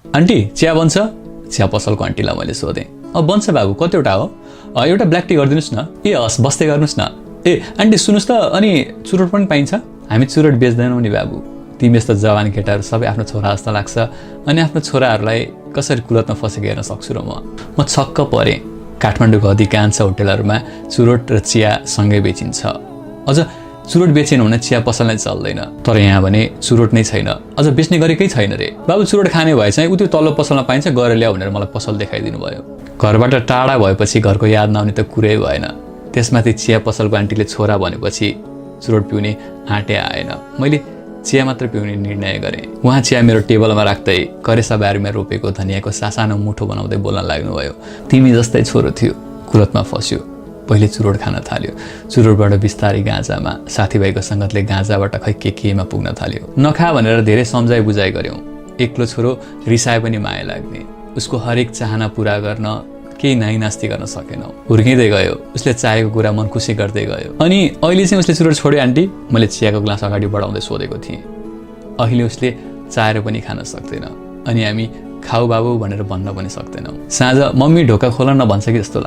Aunty चिया बन्छ? चिया पसलको आन्टीलाई मैले सोधेँ। बन्छ बाबु, कतिवटा हो? एउटा ब्ल्याक टी गरिदिनुहोस् न। ए हस्, बस्दै गर्नुहोस् न। ए आन्टी सुन्नुहोस् त, अनि चुरोट पनि पाइन्छ? हामी चुरोट बेच्दैनौँ नि बाबु। तिमी यस्तो जवान केटाहरू सबै आफ्नो छोरा जस्तो लाग्छ, अनि आफ्नो छोराहरूलाई कसरी कुलतमा फसेको हेर्न सक्छु र म छक्क परेँ। काठमाडौँको अधिकांश होटेलहरूमा चुरोट र चिया सँगै बेचिन्छ। अझ चुरोट बेचेन भने चिया पसल नै चल्दैन। तर यहाँ भने चुरोट नै छैन, अझ बेच्ने गरेकै छैन रे। बाबु चुरोट खाने भए चाहिँ उति तल्लो पसलमा पाइन्छ, गएर ल्याऊ भनेर मलाई पसल देखाइदिनु भयो। घरबाट टाढा भएपछि घरको याद नआउने त कुरै भएन। त्यसमाथि चिया पसलको आन्टीले छोरा भनेपछि चुरोट पिउने आँटे आएन। मैले चिया मात्र पिउने निर्णय गरेँ। उहाँ चिया मेरो टेबलमा राख्दै करेसा बारीमा रोपेको धनियाँको सासानो मुठो बनाउँदै बोल्न लाग्नुभयो। तिमी जस्तै छोरो थियो, कुलतमा फस्यो, पहिले चुरोट खान थाल्यो। चुरोटबाट बिस्तारै गाँजामा, साथीभाइको सङ्गतले गाँजाबाट खै केमा पुग्न थाल्यो। नखा भनेर धेरै सम्झाइ बुझाइ गऱ्यौँ। एक्लो छोरो रिसाए पनि माया लाग्ने। उसको हरेक चाहना पुरा गर्न केही नाइनास्ती गर्न सकेनौँ। हुर्किँदै गयो, उसले चाहेको कुरा मन खुसी गर्दै गयो। अनि अहिले चाहिँ उसले चुरोट छोड्यो आन्टी? मैले चियाको ग्लास अगाडि बढाउँदै सोधेको थिएँ। अहिले उसले चाहेर पनि खान सक्दैन, अनि हामी खाऊ बाबु भनेर भन्न पनि सक्दैनौँ। साँझ मम्मी ढोका खोल न भन्छ कि जस्तो लाग्छ।